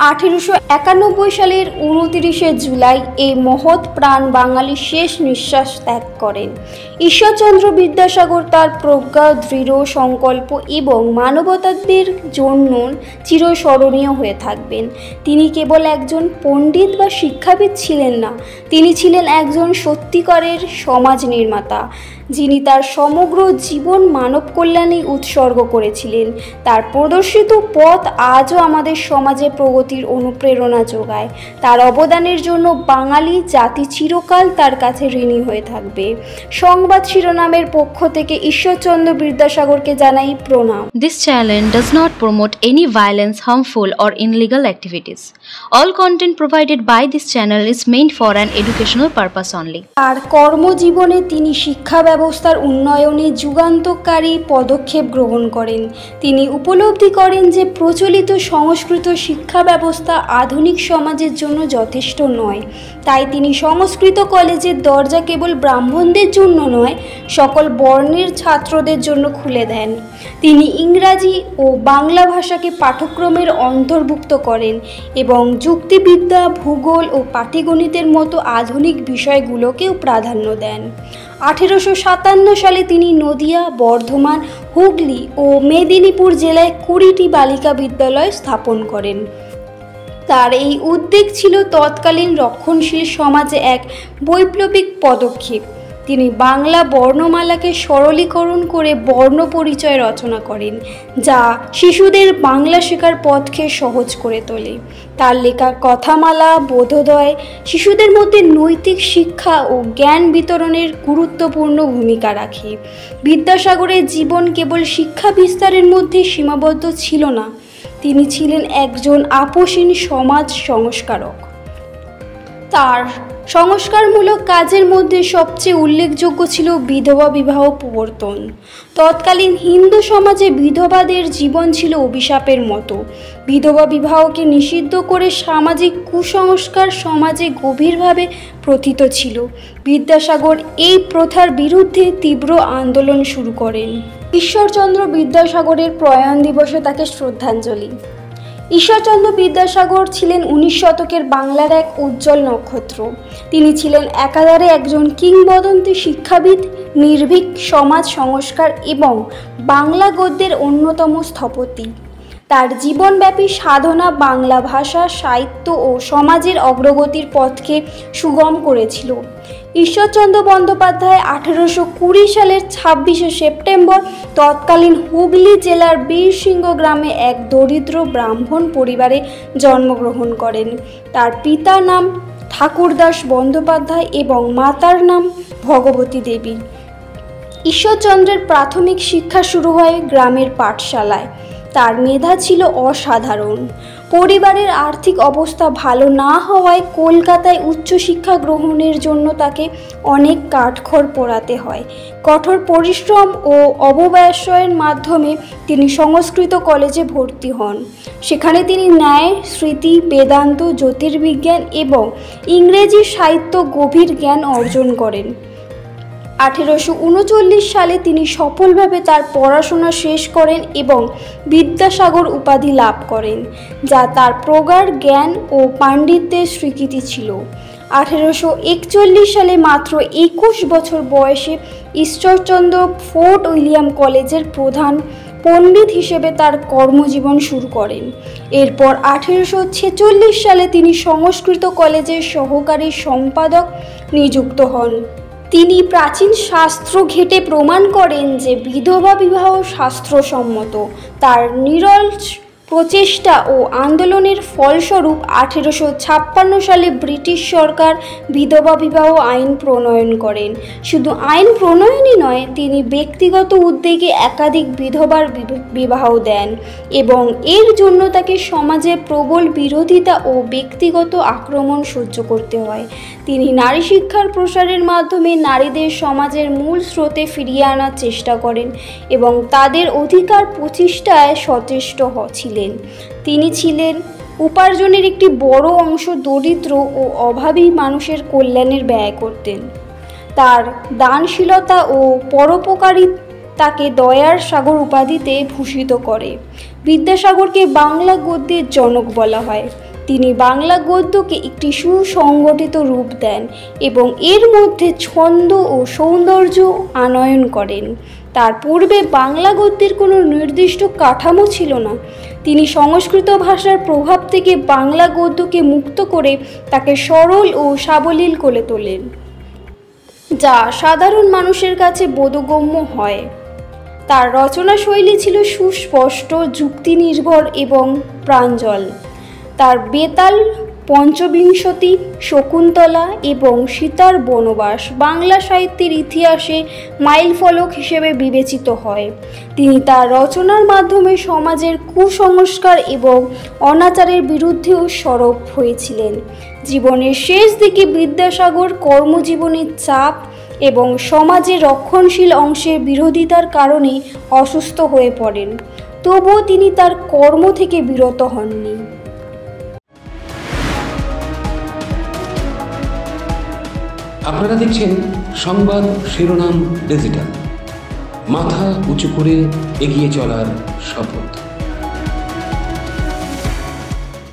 1891 সালের 29শে জুলাই এই মহৎ প্রাণ বাঙালি শেষ নিঃশ্বাস ত্যাগ করেন। ঈশ্বরচন্দ্র বিদ্যাসাগর তার প্রজ্ঞা, দৃঢ় সংকল্প এবং মানবতাবাদের জন্য চিরস্মরণীয় হয়ে থাকবেন। তিনি কেবল একজন পণ্ডিত বা শিক্ষাবিদ ছিলেন না, তিনি ছিলেন একজন সত্যিকারের সমাজ নির্মাতা, যিনি তার সমগ্র জীবন মানব কল্যাণে উৎসর্গ করেছিলেন। তার প্রদর্শিত পথ আজও আমাদের সমাজে প্রগতির অনুপ্রেরণা যোগায়। তার অবদানের জন্য বাঙালি জাতি চিরকাল তার কাছে ঋণী হয়ে থাকবে। সংবাদ শিরোনামের পক্ষ থেকে ঈশ্বরচন্দ্র বিদ্যাসাগরকে জানাই প্রণাম। This channel does not promote any violence, harmful or illegal activities. All content provided by this channel is meant for an educational purpose only. আর কর্মজীবনে তিনি শিক্ষা ব্যবস্থার উন্নয়নে যুগান্তকারী পদক্ষেপ গ্রহণ করেন। তিনি উপলব্ধি করেন যে প্রচলিত সংস্কৃত শিক্ষা ব্যবস্থা আধুনিক সমাজের জন্য যথেষ্ট নয়। তাই তিনি সংস্কৃত কলেজের দরজা কেবল ব্রাহ্মণদের জন্য নয়, সকল বর্ণের ছাত্রদের জন্য খুলে দেন। তিনি ইংরাজি ও বাংলা ভাষাকে পাঠ্যক্রমের অন্তর্ভুক্ত করেন এবং যুক্তিবিদ্যা, ভূগোল ও পাটিগণিতের মতো আধুনিক বিষয়গুলোকেও প্রাধান্য দেন। 1857 সালে তিনি নদিয়া, বর্ধমান, হুগলি ও মেদিনীপুর জেলায় 20টি বালিকা বিদ্যালয় স্থাপন করেন। তার এই উদ্যোগ ছিল তৎকালীন রক্ষণশীল সমাজে এক বৈপ্লবিক পদক্ষেপ। তিনি বাংলা বর্ণমালাকে সরলীকরণ করে বর্ণ পরিচয় রচনা করেন, যা শিশুদের বাংলা শেখার পথকে সহজ করে তোলে। তার লেখা কথামালা, বোধোদয় শিশুদের মধ্যে নৈতিক শিক্ষা ও জ্ঞান বিতরণের গুরুত্বপূর্ণ ভূমিকা রাখে। বিদ্যাসাগরের জীবন কেবল শিক্ষা বিস্তারের মধ্যে সীমাবদ্ধ ছিল না, তিনি ছিলেন একজন আপোষহীন সমাজ সংস্কারক। তার সংস্কারমূলক কাজের মধ্যে সবচেয়ে উল্লেখযোগ্য ছিল বিধবা বিবাহ প্রবর্তন। তৎকালীন হিন্দু সমাজে বিধবাদের জীবন ছিল অভিশাপের মতো। বিধবা বিবাহকে নিষিদ্ধ করে সামাজিক কুসংস্কার সমাজে গভীরভাবে প্রথিত ছিল। বিদ্যাসাগর এই প্রথার বিরুদ্ধে তীব্র আন্দোলন শুরু করেন। ঈশ্বরচন্দ্র বিদ্যাসাগরের প্রয়াণ দিবসে তাকে শ্রদ্ধাঞ্জলি। ঈশ্বরচন্দ্র বিদ্যাসাগর ছিলেন 19 শতকের বাংলার এক উজ্জ্বল নক্ষত্র। তিনি ছিলেন একাধারে একজন কিংবদন্তি শিক্ষাবিদ, নির্ভীক সমাজ সংস্কার এবং বাংলা গদ্যের অন্যতম স্থপতি। তার জীবনব্যাপী সাধনা বাংলা ভাষা, সাহিত্য ও সমাজের অগ্রগতির পথকে সুগম করেছিল। ঈশ্বরচন্দ্র বন্দ্যোপাধ্যায় 1820 সালের 26শে সেপ্টেম্বর তৎকালীন হুগলি জেলার বীরসিংহ গ্রামে এক দরিদ্র ব্রাহ্মণ পরিবারে জন্মগ্রহণ করেন। তার পিতার নাম ঠাকুরদাস বন্দ্যোপাধ্যায় এবং মাতার নাম ভগবতী দেবী। ঈশ্বরচন্দ্রের প্রাথমিক শিক্ষা শুরু হয় গ্রামের পাঠশালায়। তার মেধা ছিল অসাধারণ। পরিবারের আর্থিক অবস্থা ভালো না হওয়ায় কলকাতায় উচ্চশিক্ষা গ্রহণের জন্য তাকে অনেক কাঠখড় পোড়াতে হয়। কঠোর পরিশ্রম ও অবব্যয়ের মাধ্যমে তিনি সংস্কৃত কলেজে ভর্তি হন। সেখানে তিনি ন্যায়, স্মৃতি, বেদান্ত, জ্যোতির্বিজ্ঞান এবং ইংরেজি সাহিত্য গভীর জ্ঞান অর্জন করেন। 1839 সালে তিনি সফলভাবে তার পড়াশোনা শেষ করেন এবং বিদ্যাসাগর উপাধি লাভ করেন, যা তার প্রগাঢ় জ্ঞান ও পাণ্ডিত্যের স্বীকৃতি ছিল। 1841 সালে মাত্র 21 বছর বয়সে ঈশ্বরচন্দ্র ফোর্ট উইলিয়াম কলেজের প্রধান পণ্ডিত হিসেবে তার কর্মজীবন শুরু করেন। এরপর 1846 সালে তিনি সংস্কৃত কলেজের সহকারী সম্পাদক নিযুক্ত হন। তিনি প্রাচীন শাস্ত্র ঘেঁটে প্রমাণ করেন যে বিধবা বিবাহ শাস্ত্রসম্মত। তার নিরলস প্রচেষ্টা ও আন্দোলনের ফলস্বরূপ 1856 সালে ব্রিটিশ সরকার বিধবা বিবাহ আইন প্রণয়ন করেন। শুধু আইন প্রণয়নই নয়, তিনি ব্যক্তিগত উদ্যোগে একাধিক বিধবার বিবাহ দেন এবং এর জন্য তাকে সমাজের প্রবল বিরোধিতা ও ব্যক্তিগত আক্রমণ সহ্য করতে হয়। তিনি নারী শিক্ষার প্রসারের মাধ্যমে নারীদের সমাজের মূল স্রোতে ফিরিয়ে আনার চেষ্টা করেন এবং তাদের অধিকার প্রতিষ্ঠায় সচেষ্ট ছিলেন। তিনি ছিলেন উপার্জনের একটি বড় অংশ দরিদ্র ও অভাবী মানুষের কল্যাণের ব্যয় করতেন। তার দানশীলতা ও পরোপকারিতাকে দয়ার সাগর উপাধিতে ভূষিত করে। বিদ্যাসাগরকে বাংলা গদ্যের জনক বলা হয়। তিনি বাংলা গদ্যকে একটি সুসংগঠিত রূপ দেন এবং এর মধ্যে ছন্দ ও সৌন্দর্য আনয়ন করেন। তার পূর্বে বাংলা গদ্যের কোনো নির্দিষ্ট কাঠামো ছিল না। তিনি সংস্কৃত ভাষার প্রভাব থেকে বাংলা গদ্যকে মুক্ত করে তাকে সরল ও সাবলীল করে তোলেন, যা সাধারণ মানুষের কাছে বোধগম্য হয়। তার রচনা শৈলী ছিল সুস্পষ্ট, যুক্তিনির্ভর এবং প্রাঞ্জল। তার বেতাল, পঞ্চবিংশতি, শকুন্তলা এবং সীতার বনবাস বাংলা সাহিত্যের ইতিহাসে মাইলফলক হিসেবে বিবেচিত হয়। তিনি তার রচনার মাধ্যমে সমাজের কুসংস্কার এবং অনাচারের বিরুদ্ধেও সরব হয়েছিলেন। জীবনের শেষ দিকে বিদ্যাসাগর কর্মজীবনের চাপ এবং সমাজের রক্ষণশীল অংশের বিরোধিতার কারণে অসুস্থ হয়ে পড়েন। তবুও তিনি তার কর্ম থেকে বিরত হননি। আপনারা দেখছেন সংবাদ শিরোনাম ডিজিটাল, মাথা উঁচু করে এগিয়ে চলার শপথ।